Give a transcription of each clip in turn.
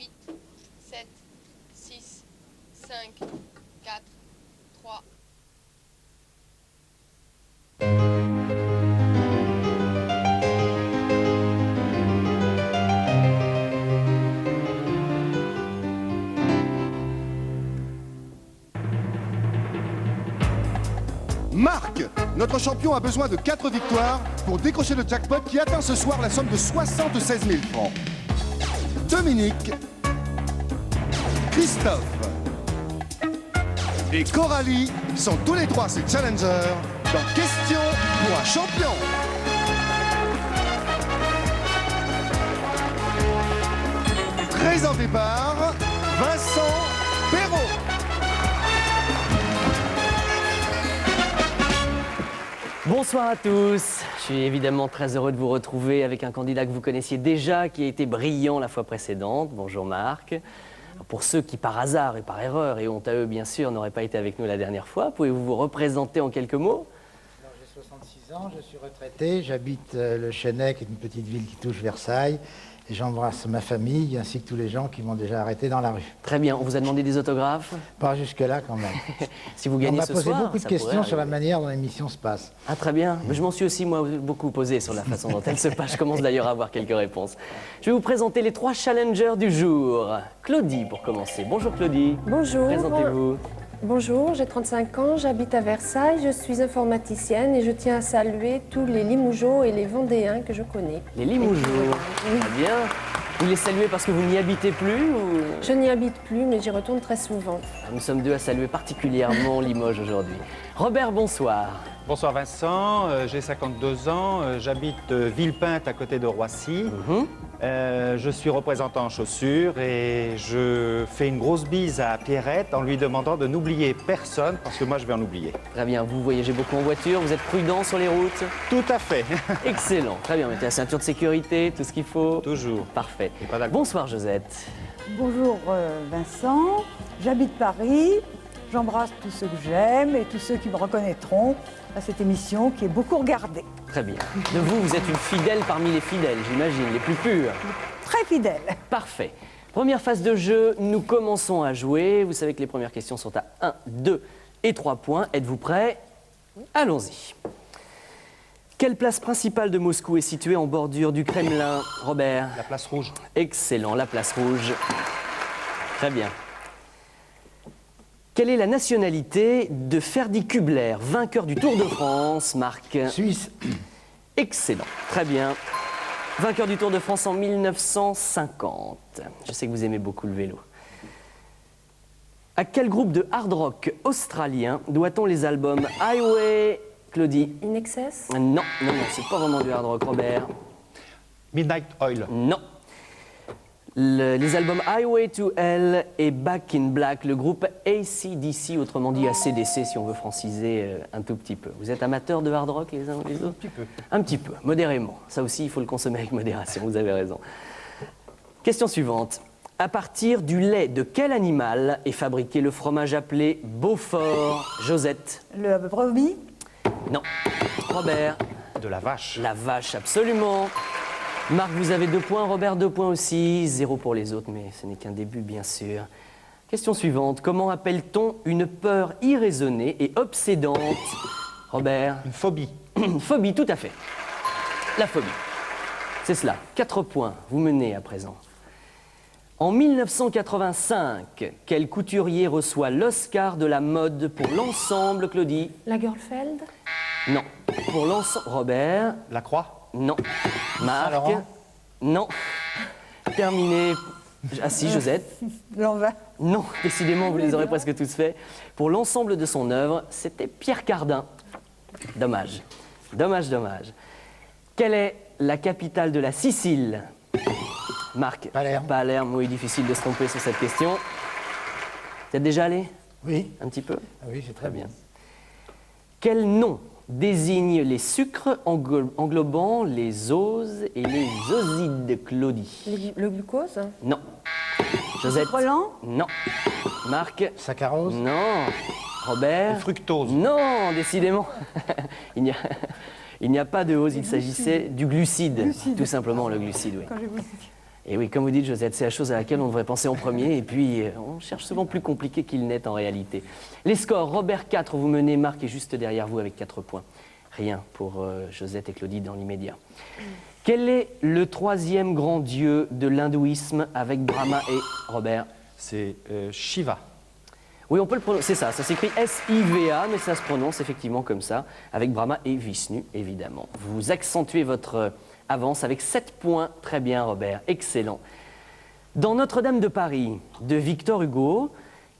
8, 7, 6, 5, 4, 3. Marc, notre champion a besoin de 4 victoires pour décrocher le jackpot qui atteint ce soir la somme de 76 000 francs. Dominique, Christophe et Coralie sont tous les trois ces challengers dans Question pour un champion. Présenté par Vincent Perrault. Bonsoir à tous, je suis évidemment très heureux de vous retrouver avec un candidat que vous connaissiez déjà, qui a été brillant la fois précédente. Bonjour Marc. Pour ceux qui par hasard et par erreur, et honte à eux bien sûr, n'auraient pas été avec nous la dernière fois, pouvez-vous vous représenter en quelques mots? Alors, j'ai 66 ans, je suis retraité, j'habite le Chênay, qui est une petite ville qui touche Versailles, et j'embrasse ma famille ainsi que tous les gens qui m'ont déjà arrêté dans la rue. Très bien, on vous a demandé des autographes? Pas jusque-là quand même. Si vous gagnez ce soir, on m'a posé beaucoup de ça questions pourrait sur la arriver. manière dont l'émission se passe. Ah très bien, mais je m'en suis aussi moi beaucoup posé sur la façon dont elle se passe. Je commence d'ailleurs à avoir quelques réponses. Je vais vous présenter les 3 challengers du jour. Claudie pour commencer. Bonjour Claudie. Bonjour. Présentez-vous. Bonjour, j'ai 35 ans, j'habite à Versailles, je suis informaticienne et je tiens à saluer tous les Limougeaux et les Vendéens que je connais. Les Limougeaux. Oui. Très bien. Vous les saluez parce que vous n'y habitez plus ou... Je n'y habite plus, mais j'y retourne très souvent. Nous sommes deux à saluer particulièrement Limoges aujourd'hui. Robert, bonsoir. Bonsoir Vincent, j'ai 52 ans, j'habite Villepinte à côté de Roissy. Je suis représentant en chaussures et je fais une grosse bise à Pierrette en lui demandant de n'oublier personne parce que moi je vais en oublier. Très bien, vous voyagez beaucoup en voiture, vous êtes prudent sur les routes. Tout à fait. Excellent, très bien, mettez la ceinture de sécurité, tout ce qu'il faut. Toujours. Parfait. Et pas d'alcool. Bonsoir Josette. Bonjour Vincent, j'habite Paris, j'embrasse tous ceux que j'aime et tous ceux qui me reconnaîtront à cette émission qui est beaucoup regardée. Très bien. De vous, vous êtes une fidèle parmi les fidèles, j'imagine, les plus purs. Très fidèle. Parfait. Première phase de jeu, nous commençons à jouer. Vous savez que les premières questions sont à 1, 2 et 3 points. Êtes-vous prêts? Allons-y. Quelle place principale de Moscou est située en bordure du Kremlin, Robert? La place rouge. Excellent, la place rouge. Très bien. Quelle est la nationalité de Ferdi Kubler, vainqueur du Tour de France, Marc? Suisse, Excellent, très bien. Vainqueur du Tour de France en 1950. Je sais que vous aimez beaucoup le vélo. À quel groupe de hard rock australien doit-on les albums Highway, Claudie? In Excess? Non, c'est pas vraiment du hard rock, Robert. Midnight Oil. Non. Les albums Highway to Hell et Back in Black, le groupe AC/DC, autrement dit AC/DC si on veut franciser un tout petit peu. Vous êtes amateurs de hard rock les uns ou les autres? Un petit peu. Un petit peu, modérément. Ça aussi, il faut le consommer avec modération, vous avez raison. Question suivante. À partir du lait de quel animal est fabriqué le fromage appelé Beaufort, Josette? Le brebis, Non. Robert? De la vache. La vache, absolument. Marc, vous avez 2 points, Robert 2 points aussi, 0 pour les autres, mais ce n'est qu'un début bien sûr. Question suivante, comment appelle-t-on une peur irraisonnée et obsédante? Robert? Une phobie. Phobie, tout à fait. La phobie. C'est cela, 4 points, vous menez à présent. En 1985, quel couturier reçoit l'Oscar de la mode pour l'ensemble, Claudie? Lagerfeld? Non. Pour l'ensemble, Robert? La croix. Non. Marc? Saint-Laurent? Non. Terminé. Ah si, Josette? Lanvin. Non, décidément, vous les aurez presque tous faits. Pour l'ensemble de son œuvre, c'était Pierre Cardin. Dommage. Dommage, dommage. Quelle est la capitale de la Sicile? Marc? Palerme. Palerme, oui, difficile de se tromper sur cette question. Vous êtes déjà allé? oui. Un petit peu? Ah oui, c'est très bien. Quel nom désigne les sucres englobant les oses et les osides, Claudie? Le glucose? Non. Josette? Roland. Non. Marc? Saccharose, Non. Robert? Le fructose. Non, décidément. Il n'y a pas de ose, il s'agissait du glucide. Glucide. Tout simplement, le glucide, oui. Quand j'ai voulu- Et oui, comme vous dites, Josette, c'est la chose à laquelle on devrait penser en premier, et puis on cherche souvent plus compliqué qu'il n'est en réalité. Les scores, Robert 4, vous menez, Marc est juste derrière vous avec 4 points. Rien pour Josette et Claudie dans l'immédiat. Quel est le troisième grand dieu de l'hindouisme avec Brahma et Robert? C'est Shiva. Oui, on peut le prononcer, c'est ça s'écrit S-I-V-A, mais ça se prononce effectivement comme ça, avec Brahma et Vishnu, évidemment. Vous accentuez votre avance avec 7 points, très bien Robert, excellent. Dans Notre-Dame de Paris, de Victor Hugo,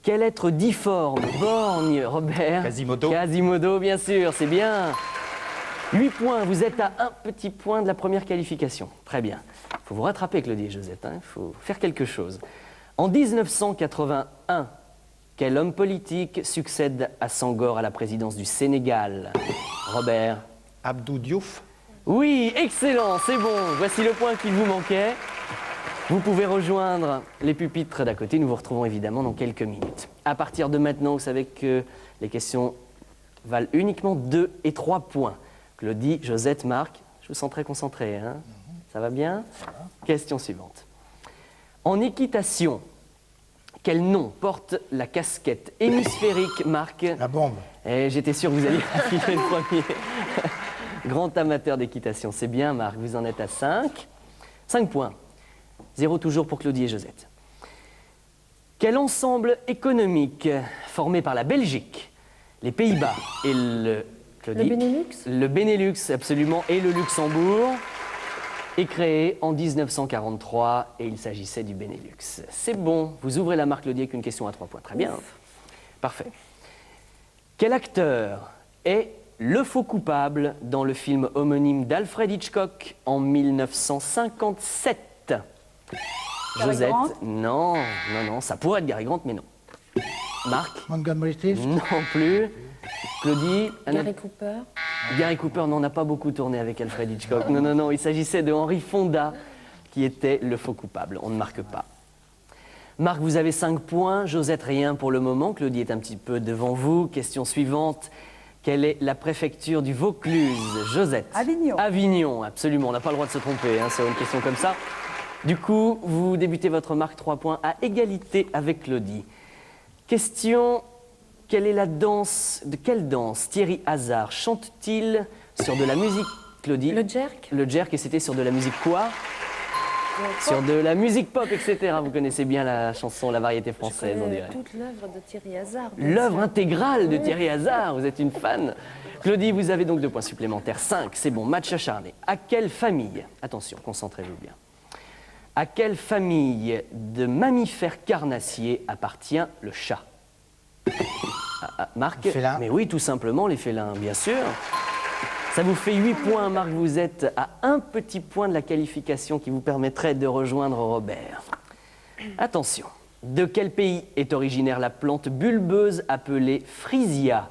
quel être difforme, borgne, Robert? Quasimodo. Quasimodo, bien sûr, c'est bien. 8 points, vous êtes à un petit point de la première qualification, très bien. Il faut vous rattraper, Claudie et Josette, il faut faire quelque chose. En 1981, quel homme politique succède à Senghor à la présidence du Sénégal? Robert? Abdou Diouf. Oui, excellent, c'est bon. Voici le point qu'il vous manquait. Vous pouvez rejoindre les pupitres d'à côté. Nous vous retrouvons évidemment dans quelques minutes. À partir de maintenant, vous savez que les questions valent uniquement 2 et 3 points. Claudie, Josette, Marc, je vous sens très concentrés. Hein? Ça va bien? Question suivante. En équitation, quel nom porte la casquette hémisphérique, Marc? La bombe. Et j'étais sûr que vous alliez afficher le premier. Grand amateur d'équitation, c'est bien, Marc. Vous en êtes à 5. 5 points. 0 toujours pour Claudie et Josette. Quel ensemble économique formé par la Belgique, les Pays-Bas et le... Claudie, Le Benelux? Le Benelux, absolument, et le Luxembourg est créé en 1943 et il s'agissait du Benelux. C'est bon, vous ouvrez la marque Claudie avec une question à 3 points. Très bien. Parfait. Quel acteur est le faux coupable dans le film homonyme d'Alfred Hitchcock en 1957? Cary Josette? Grant? Non, non, non, ça pourrait être Gary Grant, mais non. Marc? Montgomery Clift. Non plus. Claudie? Gary Cooper. Gary Cooper n'en a pas beaucoup tourné avec Alfred Hitchcock. Non, non, non, il s'agissait de Henry Fonda qui était le faux coupable. On ne marque pas. Marc, vous avez 5 points. Josette, rien pour le moment. Claudie est un petit peu devant vous. Question suivante. Quelle est la préfecture du Vaucluse? Josette? Avignon. Avignon, absolument. On n'a pas le droit de se tromper sur une question comme ça. Du coup, vous débutez votre marque 3 points à égalité avec Claudie. Question, quelle est la danse, de quelle danse Thierry Hazard chante-t-il sur de la musique, Claudie? Le jerk. Le jerk, et c'était sur de la musique quoi? Sur de la musique pop, etc. Vous connaissez bien la chanson, la variété française, on dirait. Toute l'œuvre de Thierry Hazard. bien L'œuvre sûr. intégrale de Thierry Hazard, vous êtes une fan. Claudie, vous avez donc 2 points supplémentaires. 5, c'est bon, match acharné. À quelle famille, attention, concentrez-vous bien, à quelle famille de mammifères carnassiers appartient le chat? Marc? Les félins. Mais oui, tout simplement, les félins, bien sûr. Ça vous fait 8 points, Marc. Vous êtes à un petit point de la qualification qui vous permettrait de rejoindre Robert. Attention. De quel pays est originaire la plante bulbeuse appelée Frisia?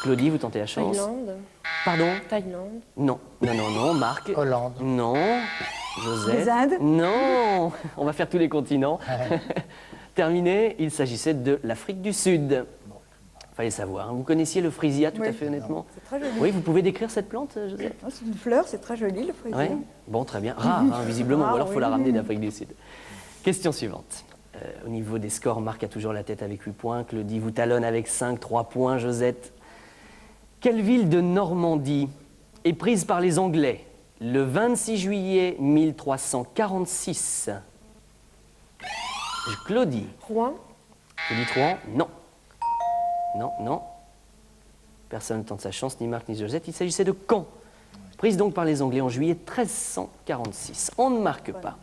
Claudie, vous tentez la chance? Thaïlande. Pardon? Thaïlande. Non. Non, non, non. Marc? Hollande. Non. Joseph? Les Indes? Non. On va faire tous les continents. Terminé, il s'agissait de l'Afrique du Sud. Fallait savoir. Vous connaissiez le frisia, tout Oui. à fait honnêtement? C'est très joli. Oui, vous pouvez décrire cette plante, Joseph? Oh, c'est une fleur, c'est très joli le fraisier. Oui. Bon, très bien. Rare, visiblement, Rare, ou alors il faut oui. la ramener d'Afrique du Sud. Question suivante. Au niveau des scores, Marc a toujours la tête avec 8 points. Claudie vous talonne avec 5, 3 points. Josette. Quelle ville de Normandie est prise par les Anglais le 26 juillet 1346? Claudie. Rouen. Claudie Trouan? Non. Non, non. Personne ne tente sa chance, ni Marc ni Josette. Il s'agissait de Caen, prise donc par les Anglais en juillet 1346. On ne marque pas.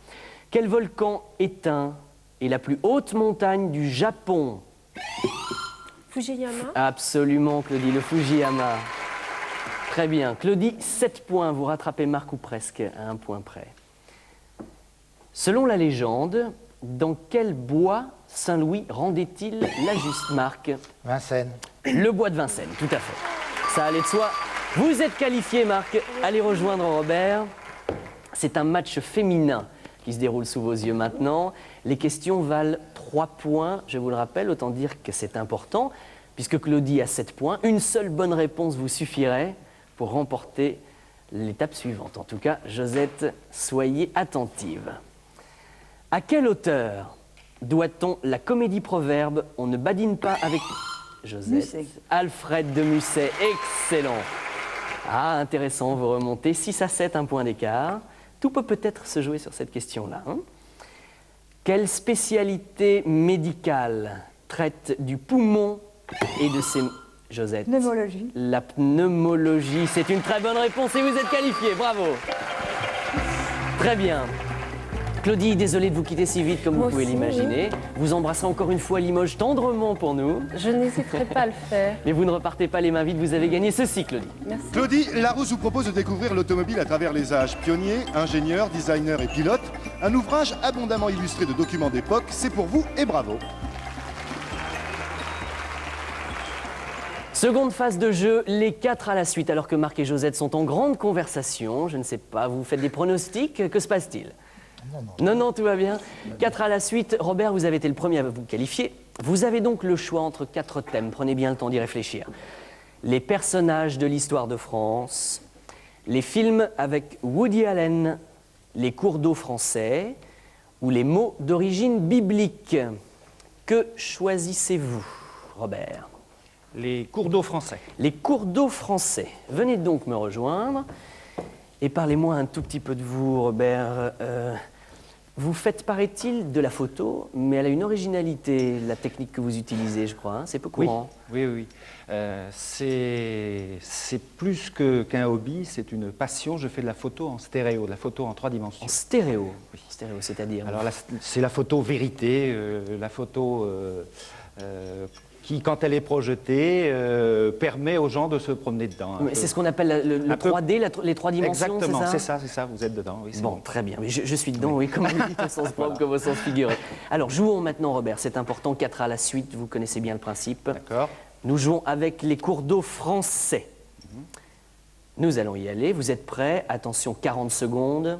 Quel volcan éteint est la plus haute montagne du Japon? Fujiyama. Absolument, Claudie, le Fujiyama. Très bien. Claudie, 7 points. Vous rattrapez Marc ou presque à 1 point près. Selon la légende, dans quel bois Saint-Louis rendait-il la juste marque? Vincennes. Le bois de Vincennes, tout à fait. Ça allait de soi. Vous êtes qualifié, Marc. Allez rejoindre Robert. C'est un match féminin qui se déroule sous vos yeux maintenant. Les questions valent 3 points, je vous le rappelle. Autant dire que c'est important, puisque Claudie a 7 points. Une seule bonne réponse vous suffirait pour remporter l'étape suivante. En tout cas, Josette, soyez attentive. À quel auteur doit-on la comédie proverbe « On ne badine pas avec... » Josette. Musset. Alfred de Musset, excellent. Ah, intéressant, vous remontez 6 à 7, un point d'écart. Tout peut peut-être se jouer sur cette question-là. Hein. Quelle spécialité médicale traite du poumon et de ses... Josette. Pneumologie. La pneumologie, c'est une très bonne réponse et vous êtes qualifié, bravo. Très bien. Claudie, désolée de vous quitter si vite comme Moi vous pouvez aussi, l'imaginer. Vous embrassez encore une fois Limoges tendrement pour nous. Je n'hésiterai pas à le faire. Mais vous ne repartez pas les mains vides, vous avez gagné ceci, Claudie. Merci. Claudie, Larousse vous propose de découvrir l'automobile à travers les âges. Pionnier, ingénieur, designer et pilote. Un ouvrage abondamment illustré de documents d'époque. C'est pour vous et bravo. Seconde phase de jeu, les 4 à la suite, alors que Marc et Josette sont en grande conversation. Je ne sais pas, vous faites des pronostics, que se passe-t-il? Non, tout va bien. 4 à la suite. Robert, vous avez été le premier à vous qualifier. Vous avez donc le choix entre 4 thèmes. Prenez bien le temps d'y réfléchir. Les personnages de l'histoire de France, les films avec Woody Allen, les cours d'eau français ou les mots d'origine biblique. Que choisissez-vous, Robert? Les cours d'eau français. Les cours d'eau français. Venez donc me rejoindre et parlez-moi un tout petit peu de vous, Robert. Vous faites, paraît-il, de la photo, mais elle a une originalité, la technique que vous utilisez, je crois. Hein, c'est peu courant. Oui. C'est plus qu'un hobby, c'est une passion. Je fais de la photo en stéréo, de la photo en 3 dimensions. En stéréo. Oui. Stéréo, c'est-à-dire. Alors c'est la photo vérité, la photo qui, quand elle est projetée, permet aux gens de se promener dedans. C'est ce qu'on appelle le 3D, les 3 dimensions, exactement, c'est c'est ça, vous êtes dedans. Oui, bon, très bien. Mais je suis dedans, oui, comme vous dites, au sens propre comme au sens figuré. Alors, jouons maintenant, Robert, c'est important, 4 à la suite, vous connaissez bien le principe. D'accord. Nous jouons avec les cours d'eau français. Nous allons y aller, vous êtes prêts? Attention, 40 secondes.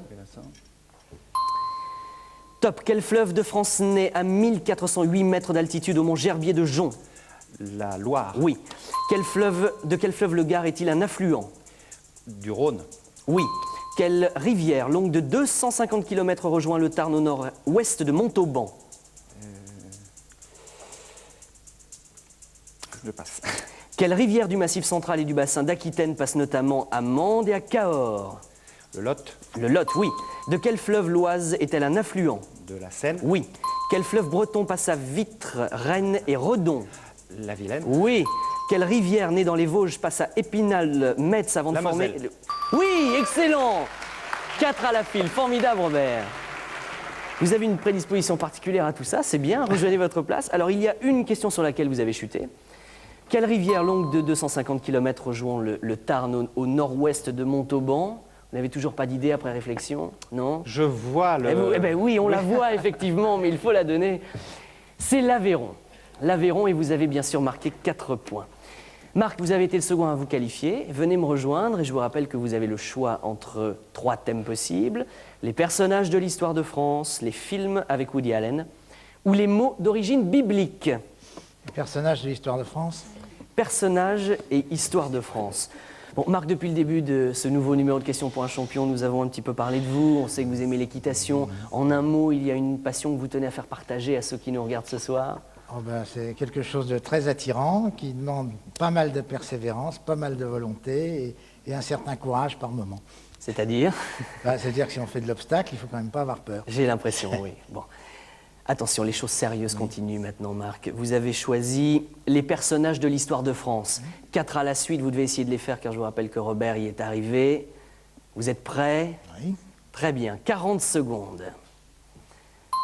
Top, quel fleuve de France naît à 1408 mètres d'altitude au mont Gerbier de Jonc? La Loire. Oui. De quel fleuve le Gard est-il un affluent? Du Rhône. Oui. Quelle rivière longue de 250 km rejoint le Tarn au nord-ouest de Montauban? Je passe. Quelle rivière du Massif central et du bassin d'Aquitaine passe notamment à Mende et à Cahors? Le Lot. Le Lot, oui. De quel fleuve l'Oise est-elle un affluent? De la Seine. Oui. Quel fleuve breton passe à Vitre, Rennes et Redon? La Vilaine. Oui. Quelle rivière née dans les Vosges passe à Épinal, Metz avant de La former... Moselle. Oui, excellent. 4 à la file, formidable Robert. Vous avez une prédisposition particulière à tout ça, c'est bien, rejoignez votre place. Alors il y a une question sur laquelle vous avez chuté. Quelle rivière longue de 250 km rejoint le Tarn au nord-ouest de Montauban? Vous n'avez toujours pas d'idée après réflexion? Non? Je vois le... Eh ben oui, on la voit effectivement, mais il faut la donner. C'est l'Aveyron. L'Aveyron, et vous avez bien sûr marqué 4 points. Marc, vous avez été le second à vous qualifier. Venez me rejoindre et je vous rappelle que vous avez le choix entre 3 thèmes possibles. Les personnages de l'histoire de France, les films avec Woody Allen ou les mots d'origine biblique. Les personnages de l'histoire de France? Personnages et histoire de France. Bon, Marc, depuis le début de ce nouveau numéro de questions pour un champion, nous avons un petit peu parlé de vous. On sait que vous aimez l'équitation. En un mot, il y a une passion que vous tenez à faire partager à ceux qui nous regardent ce soir. Oh ben, c'est quelque chose de très attirant, qui demande pas mal de persévérance, pas mal de volonté et un certain courage par moment. C'est-à-dire? C'est-à-dire que si on fait de l'obstacle, il ne faut quand même pas avoir peur. J'ai l'impression, oui. Bon. Attention, les choses sérieuses continuent maintenant, Marc. Vous avez choisi les personnages de l'histoire de France. 4 à la suite, vous devez essayer de les faire, car je vous rappelle que Robert y est arrivé. Vous êtes prêts? Oui. Très bien, 40 secondes.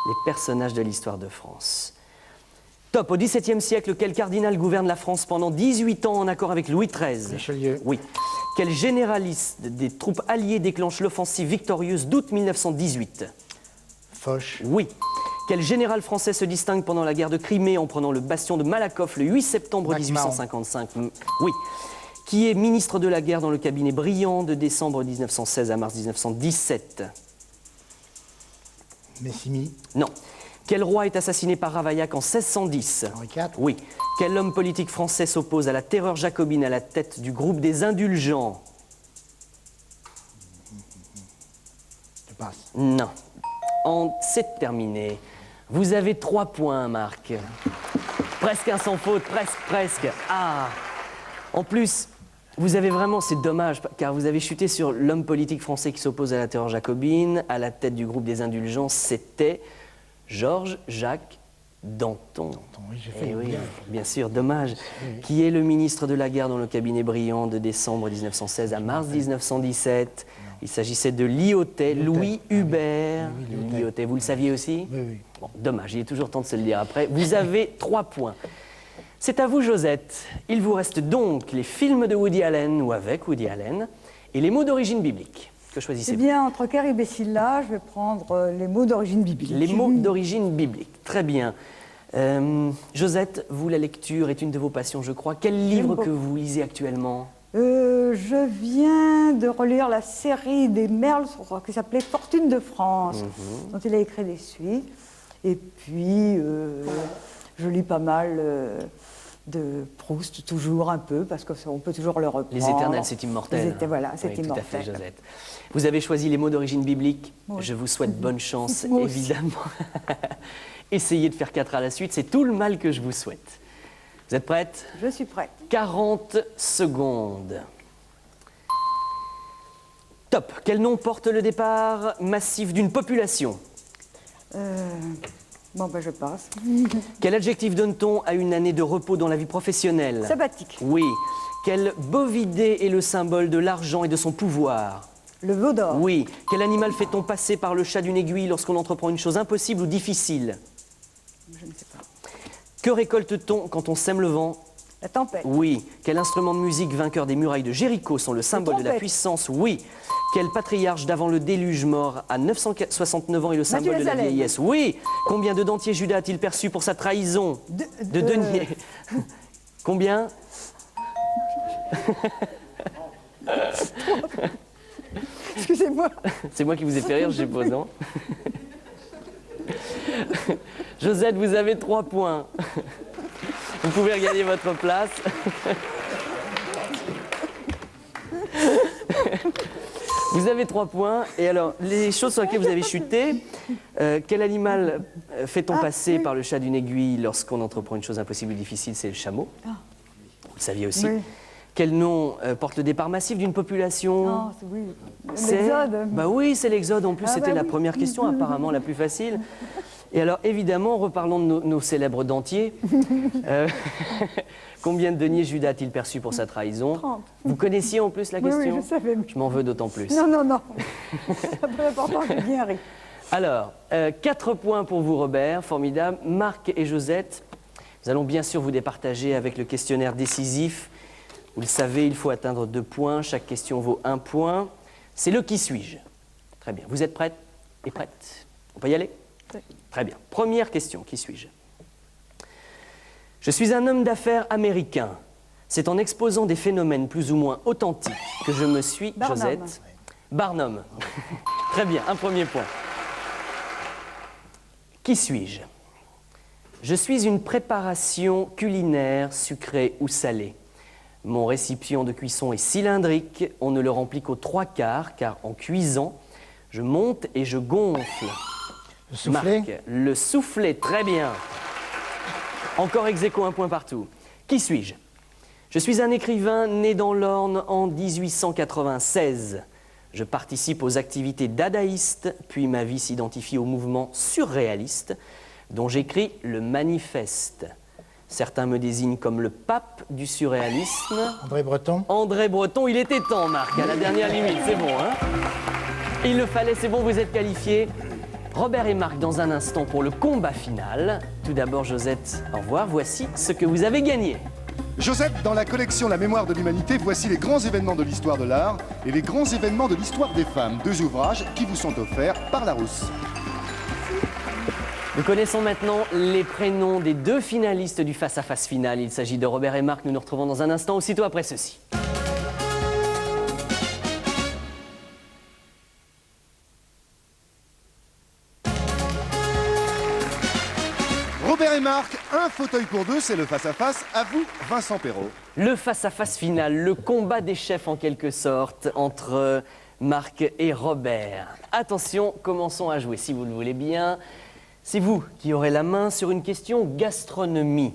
Les personnages de l'histoire de France. Top, au XVIIe siècle, quel cardinal gouverne la France pendant 18 ans en accord avec Louis XIII? Richelieu. Oui. Quel généraliste des troupes alliées déclenche l'offensive victorieuse d'août 1918? Foch. Oui. Quel général français se distingue pendant la guerre de Crimée en prenant le bastion de Malakoff le 8 septembre MacMahon. 1855? Oui. Qui est ministre de la guerre dans le cabinet brillant de décembre 1916 à mars 1917? Messimy. Non. Quel roi est assassiné par Ravaillac en 1610? Henri IV. Oui. Quel homme politique français s'oppose à la terreur jacobine à la tête du groupe des Indulgents? Non. C'est terminé. Vous avez 3 points, Marc. Presque un sans faute, presque. Ah. En plus, vous avez vraiment, c'est dommage, car vous avez chuté sur l'homme politique français qui s'oppose à la terreur jacobine, à la tête du groupe des Indulgents, c'était Georges-Jacques Danton. Oui, j'ai fait Eh une oui, gaffe. bien sûr, dommage. Qui est le ministre de la Guerre dans le cabinet brillant de décembre 1916 à mars 1917. Il s'agissait de Lyautey, Louis Hubert. Louis Lyautey, vous le saviez aussi? Oui, oui. Bon, dommage, il est toujours temps de se le dire après. Vous avez 3 points. C'est à vous, Josette. Il vous reste donc les films de Woody Allen ou avec Woody Allen et les mots d'origine biblique. Que C'est choisissez-vous? bien, entre Carib et Scylla, je vais prendre les mots d'origine biblique. Les mots d'origine biblique. Très bien. Josette, vous, la lecture est une de vos passions, je crois. Quel livre que vous lisez actuellement? Je viens de relire la série des Merles qui s'appelait Fortune de France, dont il a écrit des suites. Et puis, je lis pas mal de Proust, toujours un peu, parce qu'on peut toujours le reprendre. Les Éternels, c'est immortel. Voilà, c'est Oui, tout immortel. à fait, Josette. Vous avez choisi les mots d'origine biblique. Oui. Je vous souhaite bonne chance, Moi aussi. évidemment. Essayez de faire 4 à la suite, c'est tout le mal que je vous souhaite. Vous êtes prête? Je suis prête. 40 secondes. Top. Quel nom porte le départ massif d'une population? Bon, ben je passe. Quel adjectif donne-t-on à une année de repos dans la vie professionnelle? Sabbatique. Oui. Quel bovidé est le symbole de l'argent et de son pouvoir? Le veau d'or. Oui. Quel animal fait-on passer par le chat d'une aiguille lorsqu'on entreprend une chose impossible ou difficile? Je ne sais pas. Que récolte-t-on quand on sème le vent? La tempête. Oui. Quel instrument de musique vainqueur des murailles de Jéricho sont le symbole de la trompette. puissance? Oui. Quel patriarche d'avant le déluge mort à 969 ans est le symbole de la Mathusalem. vieillesse? Oui. Combien de dentiers Judas a-t-il perçu pour sa trahison? De deniers. Combien? Excusez-moi. C'est moi qui vous ai fait rire, je suppose, non? Josette, vous avez 3 points. Vous pouvez regagner votre place. Vous avez 3 points. Et alors, les choses sur lesquelles vous avez chuté, quel animal fait-on passer par le chat d'une aiguille lorsqu'on entreprend une chose impossible ou difficile? C'est le chameau. Vous le saviez aussi. Oui. Quel nom porte le départ massif d'une population? Non, oui. C'est- L'exode. Bah oui, c'est l'exode. En plus, Ah c'était bah la oui. première question, apparemment la plus facile. Et alors, évidemment, reparlons de nos célèbres dentiers. Combien de deniers Judas a-t-il perçu pour sa trahison? 30. Vous connaissiez en plus la Oui, question? oui, je savais. Je m'en veux d'autant plus. Non, non, non. C'est pas important, j'ai bien ri. Alors, 4 points pour vous, Robert. Formidable. Marc et Josette, nous allons bien sûr vous départager avec le questionnaire décisif. Vous le savez, il faut atteindre 2 points. Chaque question vaut 1 point. C'est le qui suis-je. Très bien. Vous êtes prête et prête? On peut y aller? Oui. Très bien. Première question. Qui suis-je? Je suis un homme d'affaires américain. C'est en exposant des phénomènes plus ou moins authentiques que je me suis, Barnum. Josette. Barnum. Très bien. Un premier point. Qui suis-je? Je suis une préparation culinaire sucrée ou salée. Mon récipient de cuisson est cylindrique, on ne le remplit qu'aux 3/4, car en cuisant, je monte et je gonfle. Le soufflet. Marc, le soufflet, très bien. Encore ex aequo, 1 point partout. Qui suis-je? Je suis un écrivain né dans l'Orne en 1896. Je participe aux activités dadaïstes, puis ma vie s'identifie au mouvement surréaliste, dont j'écris le manifeste. Certains me désignent comme le pape du surréalisme. André Breton. André Breton, il était temps, Marc, à la dernière limite, c'est bon, hein? Il le fallait, c'est bon, vous êtes qualifiés. Robert et Marc, dans un instant, pour le combat final. Tout d'abord, Josette, au revoir. Voici ce que vous avez gagné. Josette, dans la collection La mémoire de l'humanité, voici les grands événements de l'histoire de l'art et les grands événements de l'histoire des femmes. 2 ouvrages qui vous sont offerts par Larousse. Nous connaissons maintenant les prénoms des 2 finalistes du face-à-face final. Il s'agit de Robert et Marc. Nous nous retrouvons dans un instant, aussitôt après ceci. Robert et Marc, un fauteuil pour 2, c'est le face-à-face. À vous, Vincent Perrault. Le face-à-face final, le combat des chefs en quelque sorte, entre Marc et Robert. Attention, commençons à jouer, si vous le voulez bien. C'est vous qui aurez la main sur une question gastronomie.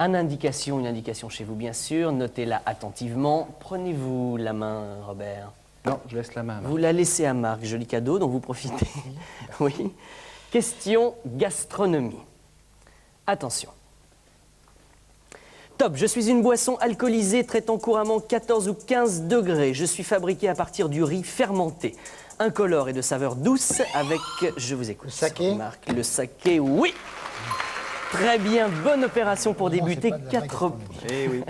Une indication chez vous, bien sûr. Notez-la attentivement. Prenez-vous la main, Robert. Non, je laisse la main. Vous la laissez à Marc, joli cadeau, dont vous profitez. Oui. Question gastronomie. Attention. Top, je suis une boisson alcoolisée traitant couramment 14 ou 15 degrés. Je suis fabriqué à partir du riz fermenté, incolore et de saveur douce avec, je vous écoute. Le saké. Marc, le saké, oui. Très bien, bonne opération pour Non, débuter. c'est pas de la 4 Eh oui.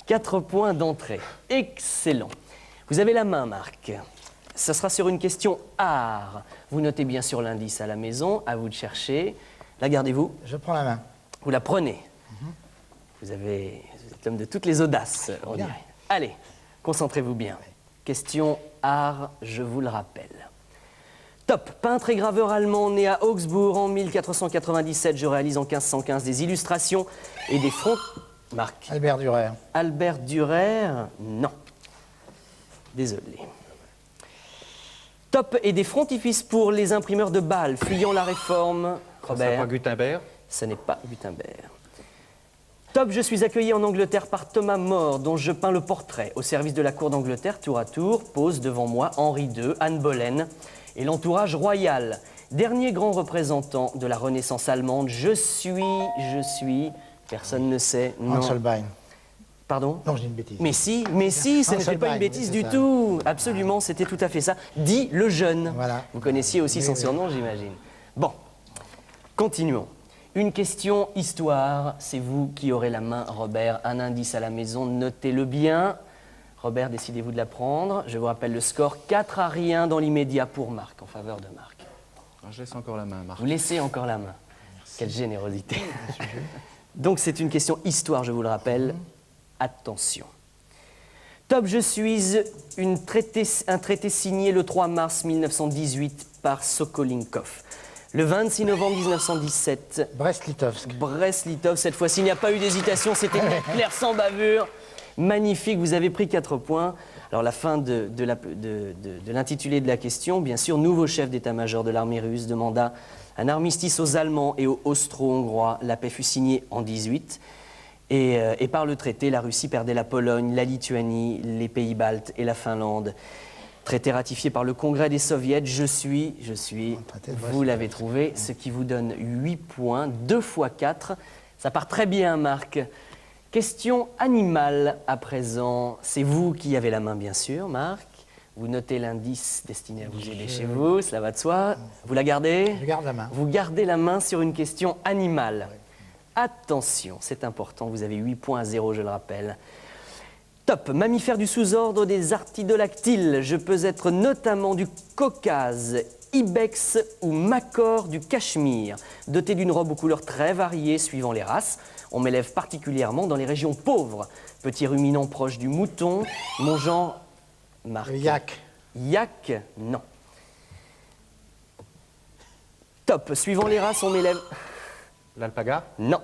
4 points d'entrée. Excellent. Vous avez la main, Marc. Ça sera sur une question art. Vous notez bien sûr l'indice à la maison, à vous de chercher. La gardez-vous. Je prends la main. Vous la prenez. Vous êtes l'homme de toutes les audaces, on Bien. dirait. Allez, concentrez-vous bien. Question art, je vous le rappelle. Top, peintre et graveur allemand né à Augsbourg en 1497. Je réalise en 1515 des illustrations et des fronts... Marc. Albert Dürer. Albert Dürer, non. Désolé. Top et des frontispices pour les imprimeurs de Bâle, fuyant la réforme. Ça Robert, pas Gutenberg. ce n'est pas Gutenberg. Top, je suis accueilli en Angleterre par Thomas More, dont je peins le portrait. Au service de la cour d'Angleterre, tour à tour, pose devant moi Henri II, Anne Boleyn et l'entourage royal. Dernier grand représentant de la Renaissance allemande, je suis, personne ne sait, non. Hans Holbein. Pardon? Non, je dis une bêtise. Mais si, ce Hans n'était pas Holbein, une bêtise oui, du c'est ça. tout. Absolument, c'était tout à fait ça. Dit le jeune. Voilà. Vous connaissiez aussi Oui, son oui. surnom, j'imagine. Bon, continuons. Une question histoire, c'est vous qui aurez la main, Robert. Un indice à la maison, notez-le bien. Robert, décidez-vous de la prendre. Je vous rappelle le score, 4-1 dans l'immédiat pour Marc, en faveur de Marc. Je laisse encore la main, Marc. Vous laissez encore la main. Quelle générosité. Donc c'est une question histoire, je vous le rappelle. Attention. Top, je suis un traité signé le 3 mars 1918 par Sokolinkov. Le 26 novembre 1917, Brest-Litovsk. Brest-Litovsk, cette fois-ci, il n'y a pas eu d'hésitation, c'était net, clair, sans bavure. Magnifique, vous avez pris 4 points. Alors la fin de l'intitulé de la question, bien sûr, nouveau chef d'état-major de l'armée russe demanda un armistice aux Allemands et aux Austro-Hongrois. La paix fut signée en 18. Et par le traité, la Russie perdait la Pologne, la Lituanie, les pays baltes et la Finlande. Traité ratifié par le Congrès des Soviets, je suis, traité de vous l'avez trouvé, ce qui vous donne 8 points, 2 fois 4. Ça part très bien, Marc. Question animale à présent. C'est vous qui avez la main, bien sûr, Marc. Vous notez l'indice destiné à vous aider chez vous, cela va de soi. Vous la gardez? Je garde la main. Vous gardez la main sur une question animale. Attention, c'est important, vous avez 8 points à 0, je le rappelle. Top, mammifère du sous-ordre des artiodactyles. Je peux être notamment du Caucase, ibex ou macor du Cachemire. Doté d'une robe aux couleurs très variées suivant les races. On m'élève particulièrement dans les régions pauvres. Petit ruminant proche du mouton. Mon genre... Marc. Le yak. Yak, non. Top, suivant les races, on m'élève... L'alpaga. Non.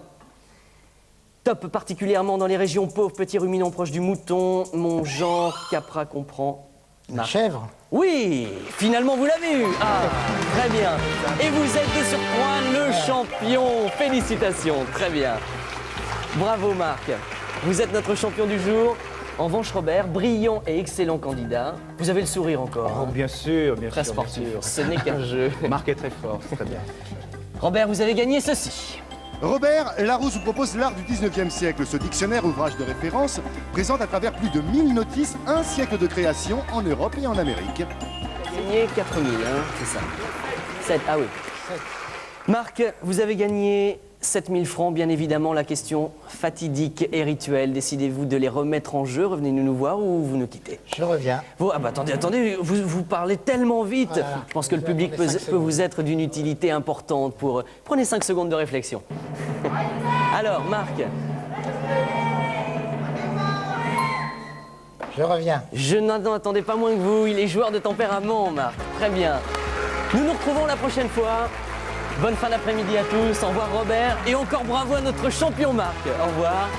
Top, particulièrement dans les régions pauvres, petit ruminant proche du mouton. Mon genre, Capra comprend. La Marc. chèvre. Oui, finalement vous l'avez eu. Ah, très bien. Et vous êtes de surcroît le champion. Félicitations, très bien. Bravo Marc. Vous êtes notre champion du jour. En revanche, Robert, brillant et excellent candidat. Vous avez le sourire encore. Oh, hein. bien sûr, bien Très sûr. bien sportif. sûr. Ce n'est qu'un jeu. Marc est très fort, c'est très bien. Robert, vous avez gagné ceci. Robert Larousse vous propose l'art du 19e siècle. Ce dictionnaire, ouvrage de référence, présente à travers plus de 1000 notices un siècle de création en Europe et en Amérique. Gagné 4000, hein, c'est ça. 7, ah oui. Marc, vous avez gagné 7000 francs, bien évidemment. La question fatidique et rituelle. Décidez-vous de les remettre en jeu. Revenez-nous nous voir ou vous nous quittez. Je reviens. Ah bah attendez, vous parlez tellement vite. Voilà. Je pense que le Vous public attendez 5 peut vous être d'une utilité importante pour... Prenez 5 secondes de réflexion. Alors, Marc, Je reviens. je n'en attendais pas moins que vous. Il est joueur de tempérament, Marc. Très bien. Nous nous retrouvons la prochaine fois. Bonne fin d'après-midi à tous. Au revoir, Robert. Et encore bravo à notre champion, Marc. Au revoir.